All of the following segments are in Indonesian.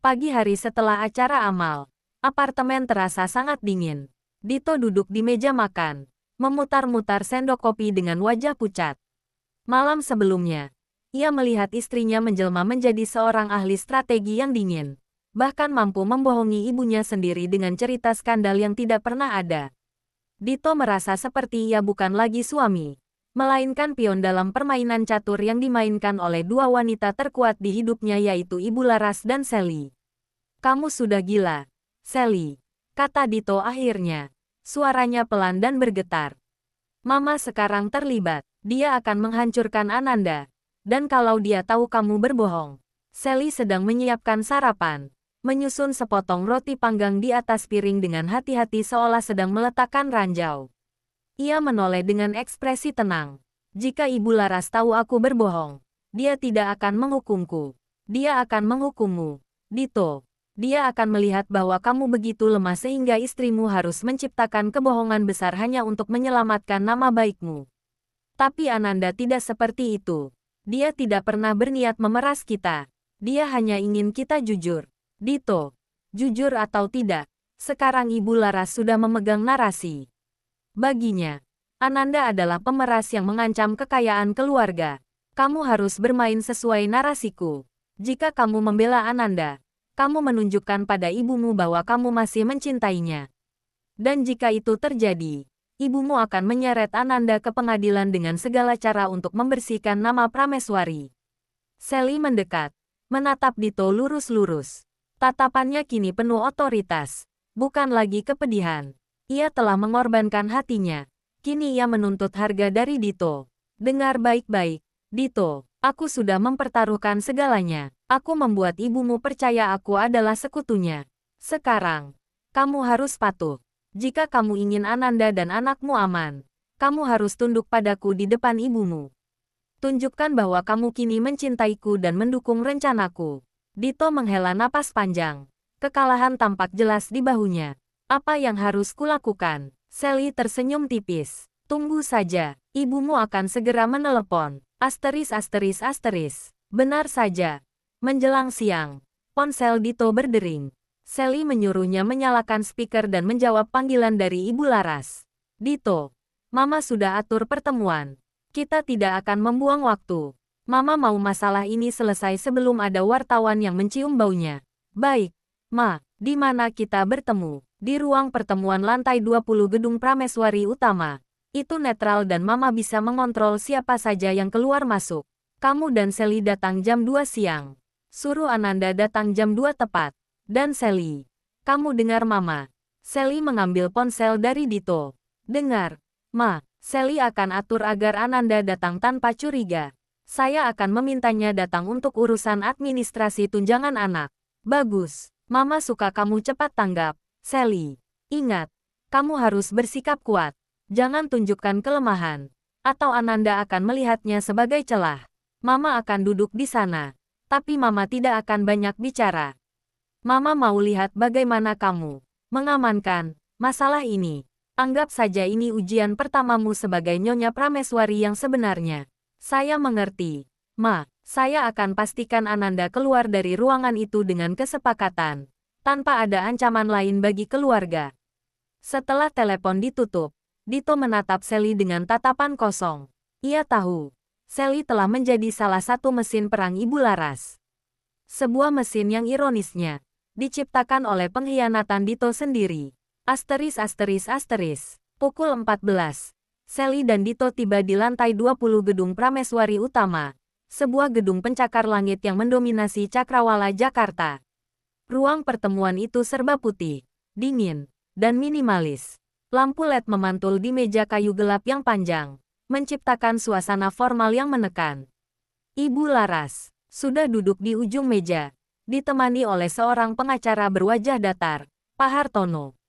Pagi hari setelah acara amal, apartemen terasa sangat dingin. Dito duduk di meja makan, memutar-mutar sendok kopi dengan wajah pucat. Malam sebelumnya, ia melihat istrinya menjelma menjadi seorang ahli strategi yang dingin. Bahkan mampu membohongi ibunya sendiri dengan cerita skandal yang tidak pernah ada. Dito merasa seperti ia bukan lagi suami, melainkan pion dalam permainan catur yang dimainkan oleh dua wanita terkuat di hidupnya, yaitu Ibu Laras dan Sally. "Kamu sudah gila, Sally," kata Dito akhirnya. Suaranya pelan dan bergetar. "Mama sekarang terlibat. Dia akan menghancurkan Ananda. Dan kalau dia tahu kamu berbohong." Sally sedang menyiapkan sarapan, menyusun sepotong roti panggang di atas piring dengan hati-hati seolah sedang meletakkan ranjau. Ia menoleh dengan ekspresi tenang. "Jika Ibu Laras tahu aku berbohong, dia tidak akan menghukumku. Dia akan menghukummu, Dito. Dia akan melihat bahwa kamu begitu lemah sehingga istrimu harus menciptakan kebohongan besar hanya untuk menyelamatkan nama baikmu. Tapi Ananda tidak seperti itu. Dia tidak pernah berniat memeras kita. Dia hanya ingin kita jujur. Dito, jujur atau tidak, sekarang Ibu Laras sudah memegang narasi. Baginya, Ananda adalah pemeras yang mengancam kekayaan keluarga. Kamu harus bermain sesuai narasiku. Jika kamu membela Ananda, kamu menunjukkan pada ibumu bahwa kamu masih mencintainya. Dan jika itu terjadi, ibumu akan menyeret Ananda ke pengadilan dengan segala cara untuk membersihkan nama Prameswari." Sally mendekat, menatap Dito lurus-lurus. Tatapannya kini penuh otoritas, bukan lagi kepedihan. Ia telah mengorbankan hatinya. Kini ia menuntut harga dari Dito. "Dengar baik-baik, Dito. Aku sudah mempertaruhkan segalanya. Aku membuat ibumu percaya aku adalah sekutunya. Sekarang, kamu harus patuh. Jika kamu ingin Ananda dan anakmu aman, kamu harus tunduk padaku di depan ibumu. Tunjukkan bahwa kamu kini mencintaiku dan mendukung rencanaku." Dito menghela napas panjang. Kekalahan tampak jelas di bahunya. "Apa yang harus kulakukan?" Sally tersenyum tipis. "Tunggu saja. Ibumu akan segera menelepon. ****. Benar saja." Menjelang siang, ponsel Dito berdering. Sally menyuruhnya menyalakan speaker dan menjawab panggilan dari Ibu Laras. "Dito, Mama sudah atur pertemuan. Kita tidak akan membuang waktu. Mama mau masalah ini selesai sebelum ada wartawan yang mencium baunya." "Baik, Ma. Di mana kita bertemu?" "Di ruang pertemuan lantai 20 gedung Prameswari Utama. Itu netral dan Mama bisa mengontrol siapa saja yang keluar masuk. Kamu dan Sally datang jam 2 siang. Suruh Ananda datang jam 2 tepat. Dan Sally, kamu dengar Mama." Sally mengambil ponsel dari Dito. "Dengar, Ma. Sally akan atur agar Ananda datang tanpa curiga. Saya akan memintanya datang untuk urusan administrasi tunjangan anak." "Bagus. Mama suka kamu cepat tanggap, Sally. Ingat, kamu harus bersikap kuat. Jangan tunjukkan kelemahan, atau Ananda akan melihatnya sebagai celah. Mama akan duduk di sana, tapi Mama tidak akan banyak bicara. Mama mau lihat bagaimana kamu mengamankan masalah ini. Anggap saja ini ujian pertamamu sebagai Nyonya Prameswari yang sebenarnya." "Saya mengerti, Ma. Saya akan pastikan Ananda keluar dari ruangan itu dengan kesepakatan, tanpa ada ancaman lain bagi keluarga." Setelah telepon ditutup, Dito menatap Sally dengan tatapan kosong. Ia tahu, Sally telah menjadi salah satu mesin perang Ibu Laras. Sebuah mesin yang ironisnya diciptakan oleh pengkhianatan Dito sendiri. Pukul 14. Sally dan Dito tiba di lantai 20 gedung Prameswari Utama, sebuah gedung pencakar langit yang mendominasi Cakrawala Jakarta. Ruang pertemuan itu serba putih, dingin, dan minimalis. Lampu LED memantul di meja kayu gelap yang panjang, menciptakan suasana formal yang menekan. Ibu Laras sudah duduk di ujung meja, ditemani oleh seorang pengacara berwajah datar, Pak Hartono.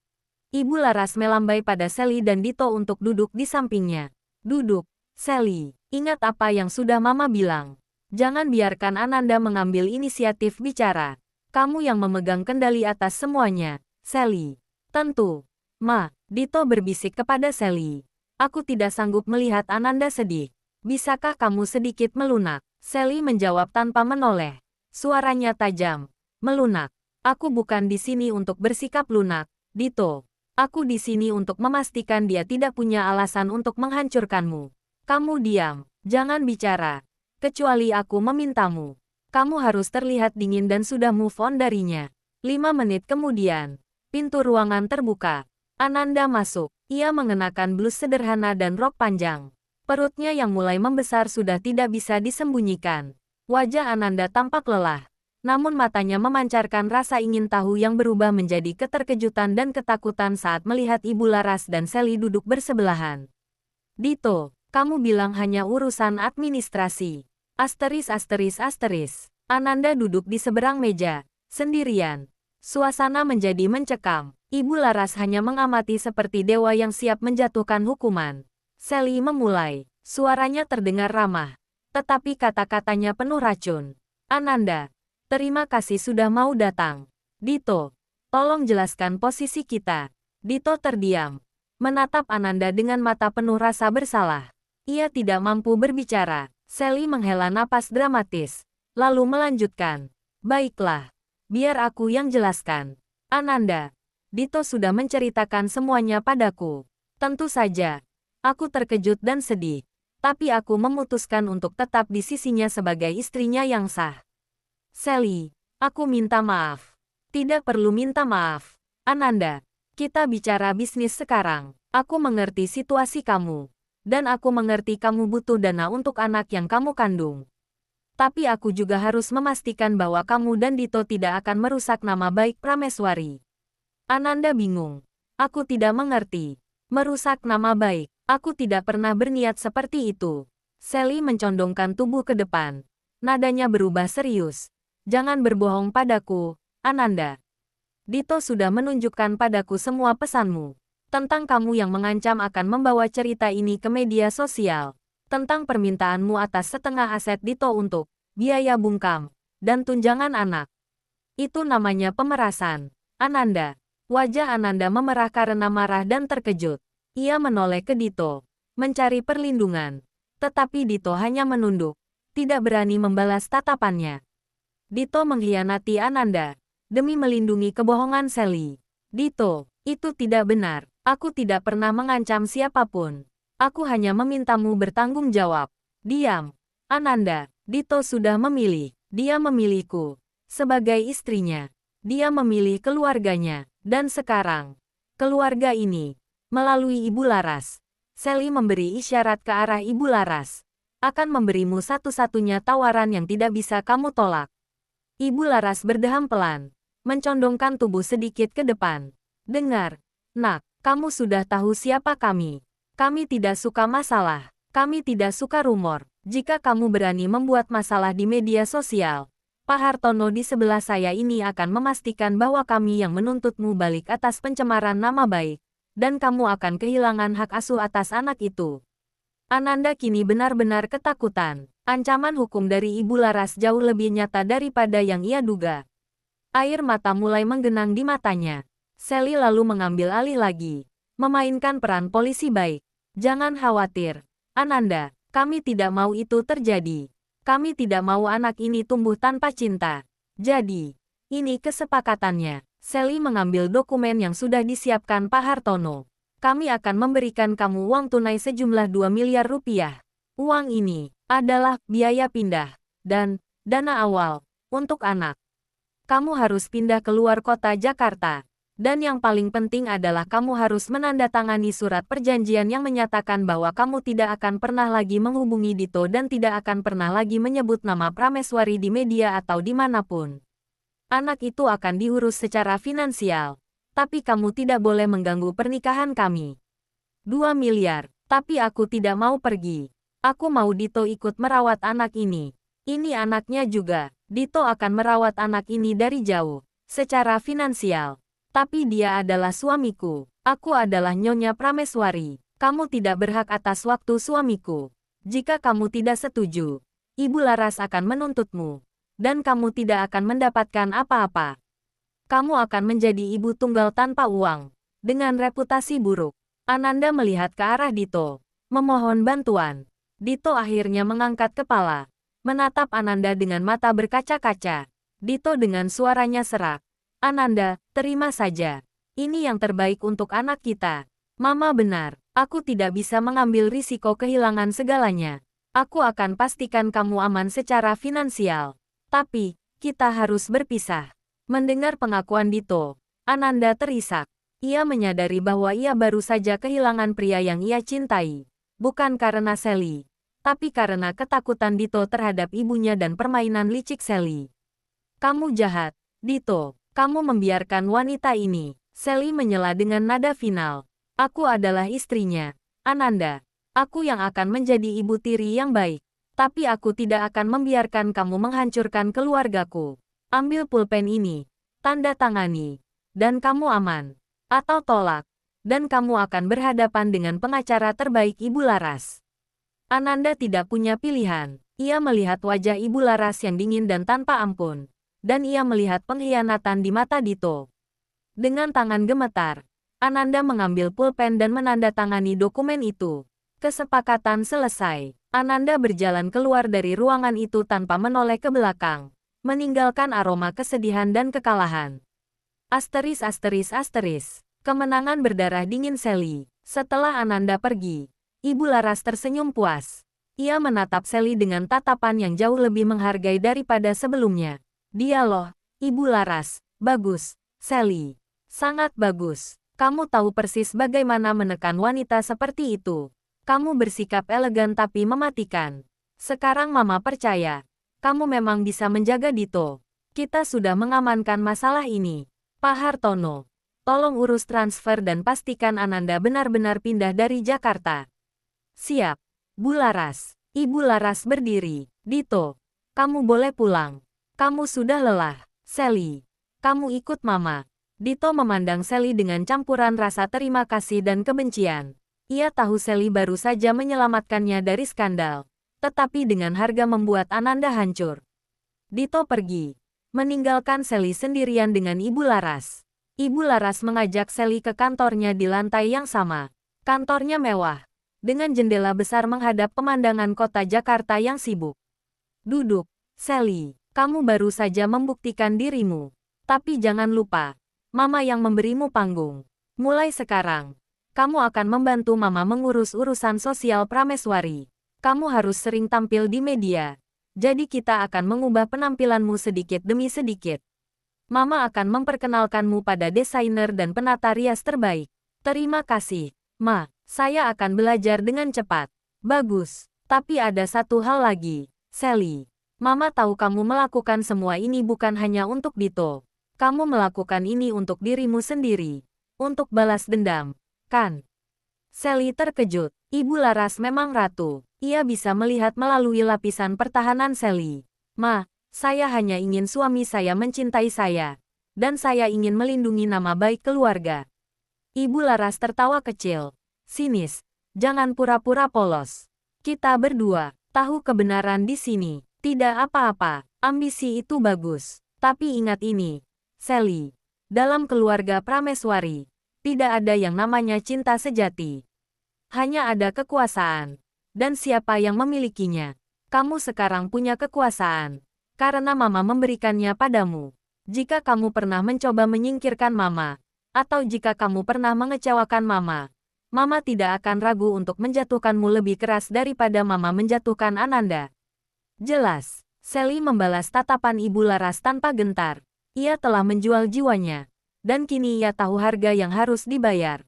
Ibu Laras melambai pada Sally dan Dito untuk duduk di sampingnya. "Duduk, Sally. Ingat apa yang sudah Mama bilang. Jangan biarkan Ananda mengambil inisiatif bicara. Kamu yang memegang kendali atas semuanya, Sally." "Tentu, Ma." Dito berbisik kepada Sally. "Aku tidak sanggup melihat Ananda sedih. Bisakah kamu sedikit melunak?" Sally menjawab tanpa menoleh. Suaranya tajam, melunak. Aku bukan di sini untuk bersikap lunak, Dito. Aku di sini untuk memastikan dia tidak punya alasan untuk menghancurkanmu. Kamu diam, jangan bicara. Kecuali aku memintamu. Kamu harus terlihat dingin dan sudah move on darinya. 5 menit kemudian, pintu ruangan terbuka. Ananda masuk. Ia mengenakan blus sederhana dan rok panjang. Perutnya yang mulai membesar sudah tidak bisa disembunyikan. Wajah Ananda tampak lelah. Namun matanya memancarkan rasa ingin tahu yang berubah menjadi keterkejutan dan ketakutan saat melihat Ibu Laras dan Sally duduk bersebelahan. Dito, kamu bilang hanya urusan administrasi. Asteris asteris asteris. Ananda duduk di seberang meja, sendirian. Suasana menjadi mencekam. Ibu Laras hanya mengamati seperti dewa yang siap menjatuhkan hukuman. Sally memulai. Suaranya terdengar ramah. Tetapi kata-katanya penuh racun. Ananda, terima kasih sudah mau datang. Dito, tolong jelaskan posisi kita. Dito terdiam. Menatap Ananda dengan mata penuh rasa bersalah. Ia tidak mampu berbicara. Sally menghela napas dramatis. Lalu melanjutkan. Baiklah. Biar aku yang jelaskan. Ananda, Dito sudah menceritakan semuanya padaku. Tentu saja. Aku terkejut dan sedih. Tapi aku memutuskan untuk tetap di sisinya sebagai istrinya yang sah. Sally, aku minta maaf. Tidak perlu minta maaf. Ananda, kita bicara bisnis sekarang. Aku mengerti situasi kamu. Dan aku mengerti kamu butuh dana untuk anak yang kamu kandung. Tapi aku juga harus memastikan bahwa kamu dan Dito tidak akan merusak nama baik Prameswari. Ananda bingung. Aku tidak mengerti. Merusak nama baik. Aku tidak pernah berniat seperti itu. Sally mencondongkan tubuh ke depan. Nadanya berubah serius. Jangan berbohong padaku, Ananda. Dito sudah menunjukkan padaku semua pesanmu. Tentang kamu yang mengancam akan membawa cerita ini ke media sosial. Tentang permintaanmu atas setengah aset Dito untuk biaya bungkam dan tunjangan anak. Itu namanya pemerasan. Ananda. Wajah Ananda memerah karena marah dan terkejut. Ia menoleh ke Dito, mencari perlindungan. Tetapi Dito hanya menunduk, tidak berani membalas tatapannya. Dito mengkhianati Ananda demi melindungi kebohongan Sally. Dito, itu tidak benar. Aku tidak pernah mengancam siapapun. Aku hanya memintamu bertanggung jawab. Diam. Ananda, Dito sudah memilih. Dia memilihku sebagai istrinya. Dia memilih keluarganya. Dan sekarang, keluarga ini, melalui Ibu Laras, Sally memberi isyarat ke arah Ibu Laras, akan memberimu satu-satunya tawaran yang tidak bisa kamu tolak. Ibu Laras berdeham pelan, mencondongkan tubuh sedikit ke depan. Dengar, nak, kamu sudah tahu siapa kami. Kami tidak suka masalah. Kami tidak suka rumor. Jika kamu berani membuat masalah di media sosial, Pak Hartono di sebelah saya ini akan memastikan bahwa kami yang menuntutmu balik atas pencemaran nama baik, dan kamu akan kehilangan hak asuh atas anak itu. Ananda kini benar-benar ketakutan. Ancaman hukum dari Ibu Laras jauh lebih nyata daripada yang ia duga. Air mata mulai menggenang di matanya. Sally lalu mengambil alih lagi, memainkan peran polisi baik. Jangan khawatir, Ananda, kami tidak mau itu terjadi. Kami tidak mau anak ini tumbuh tanpa cinta. Jadi, ini kesepakatannya. Sally mengambil dokumen yang sudah disiapkan Pak Hartono. Kami akan memberikan kamu uang tunai sejumlah 2 miliar rupiah. Uang ini adalah biaya pindah dan dana awal untuk anak. Kamu harus pindah keluar kota Jakarta. Dan yang paling penting adalah kamu harus menandatangani surat perjanjian yang menyatakan bahwa kamu tidak akan pernah lagi menghubungi Dito dan tidak akan pernah lagi menyebut nama Prameswari di media atau dimanapun. Anak itu akan diurus secara finansial. Tapi kamu tidak boleh mengganggu pernikahan kami. 2 miliar, tapi aku tidak mau pergi. Aku mau Dito ikut merawat anak ini. Ini anaknya juga. Dito akan merawat anak ini dari jauh, secara finansial. Tapi dia adalah suamiku. Aku adalah Nyonya Prameswari. Kamu tidak berhak atas waktu suamiku. Jika kamu tidak setuju, Ibu Laras akan menuntutmu. Dan kamu tidak akan mendapatkan apa-apa. Kamu akan menjadi ibu tunggal tanpa uang, dengan reputasi buruk. Ananda melihat ke arah Dito, memohon bantuan. Dito akhirnya mengangkat kepala, menatap Ananda dengan mata berkaca-kaca. Dito dengan suaranya serak. Ananda, terima saja. Ini yang terbaik untuk anak kita. Mama benar, aku tidak bisa mengambil risiko kehilangan segalanya. Aku akan pastikan kamu aman secara finansial. Tapi, kita harus berpisah. Mendengar pengakuan Dito, Ananda terisak. Ia menyadari bahwa ia baru saja kehilangan pria yang ia cintai. Bukan karena Sally, tapi karena ketakutan Dito terhadap ibunya dan permainan licik Sally. Kamu jahat, Dito. Kamu membiarkan wanita ini. Sally menyela dengan nada final. Aku adalah istrinya, Ananda. Aku yang akan menjadi ibu tiri yang baik. Tapi aku tidak akan membiarkan kamu menghancurkan keluargaku. Ambil pulpen ini, tanda tangani, dan kamu aman. Atau tolak, dan kamu akan berhadapan dengan pengacara terbaik Ibu Laras. Ananda tidak punya pilihan. Ia melihat wajah Ibu Laras yang dingin dan tanpa ampun. Dan ia melihat pengkhianatan di mata Dito. Dengan tangan gemetar, Ananda mengambil pulpen dan menandatangani dokumen itu. Kesepakatan selesai. Ananda berjalan keluar dari ruangan itu tanpa menoleh ke belakang, meninggalkan aroma kesedihan dan kekalahan. Asteris asteris asteris. Kemenangan berdarah dingin Sally. Setelah Ananda pergi, Ibu Laras tersenyum puas. Ia menatap Sally dengan tatapan yang jauh lebih menghargai daripada sebelumnya. Dia loh, Ibu Laras. Bagus, Sally. Sangat bagus. Kamu tahu persis bagaimana menekan wanita seperti itu. Kamu bersikap elegan tapi mematikan. Sekarang Mama percaya. Kamu memang bisa menjaga Dito. Kita sudah mengamankan masalah ini. Pak Hartono, tolong urus transfer dan pastikan Ananda benar-benar pindah dari Jakarta. Siap, Bu Laras. Ibu Laras berdiri. Dito, kamu boleh pulang. Kamu sudah lelah. Sally, kamu ikut Mama. Dito memandang Sally dengan campuran rasa terima kasih dan kebencian. Ia tahu Sally baru saja menyelamatkannya dari skandal. Tetapi dengan harga membuat Ananda hancur. Dito pergi, meninggalkan Sally sendirian dengan Ibu Laras. Ibu Laras mengajak Sally ke kantornya di lantai yang sama. Kantornya mewah, dengan jendela besar menghadap pemandangan kota Jakarta yang sibuk. Duduk, Sally. Kamu baru saja membuktikan dirimu. Tapi jangan lupa, Mama yang memberimu panggung. Mulai sekarang, kamu akan membantu Mama mengurus urusan sosial Prameswari. Kamu harus sering tampil di media. Jadi kita akan mengubah penampilanmu sedikit demi sedikit. Mama akan memperkenalkanmu pada desainer dan penata rias terbaik. Terima kasih, Ma. Saya akan belajar dengan cepat. Bagus. Tapi ada satu hal lagi, Sally. Mama tahu kamu melakukan semua ini bukan hanya untuk Dito. Kamu melakukan ini untuk dirimu sendiri. Untuk balas dendam, kan? Sally terkejut. Ibu Laras memang ratu. Ia bisa melihat melalui lapisan pertahanan Sally. Ma, saya hanya ingin suami saya mencintai saya. Dan saya ingin melindungi nama baik keluarga. Ibu Laras tertawa kecil. Sinis. Jangan pura-pura polos. Kita berdua tahu kebenaran di sini. Tidak apa-apa, ambisi itu bagus. Tapi ingat ini, Sally. Dalam keluarga Prameswari, tidak ada yang namanya cinta sejati. Hanya ada kekuasaan. Dan siapa yang memilikinya? Kamu sekarang punya kekuasaan. Karena Mama memberikannya padamu. Jika kamu pernah mencoba menyingkirkan Mama, atau jika kamu pernah mengecewakan Mama, Mama tidak akan ragu untuk menjatuhkanmu lebih keras daripada Mama menjatuhkan Ananda. Jelas, Sally membalas tatapan Ibu Laras tanpa gentar. Ia telah menjual jiwanya. Dan kini ia tahu harga yang harus dibayar.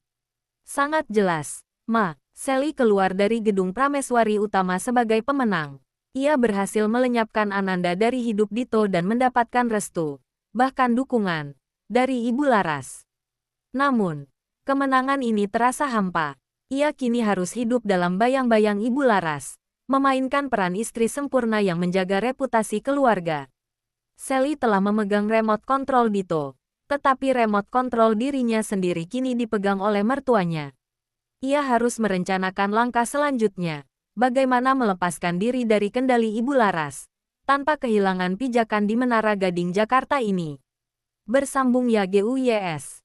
Sangat jelas, Ma. Sally keluar dari gedung Prameswari utama sebagai pemenang. Ia berhasil melenyapkan Ananda dari hidup Dito dan mendapatkan restu, bahkan dukungan, dari Ibu Laras. Namun, kemenangan ini terasa hampa. Ia kini harus hidup dalam bayang-bayang Ibu Laras. Memainkan peran istri sempurna yang menjaga reputasi keluarga. Sally telah memegang remote kontrol Dito, tetapi remote kontrol dirinya sendiri kini dipegang oleh mertuanya. Ia harus merencanakan langkah selanjutnya, bagaimana melepaskan diri dari kendali Ibu Laras, tanpa kehilangan pijakan di Menara Gading Jakarta ini. Bersambung YGUYS.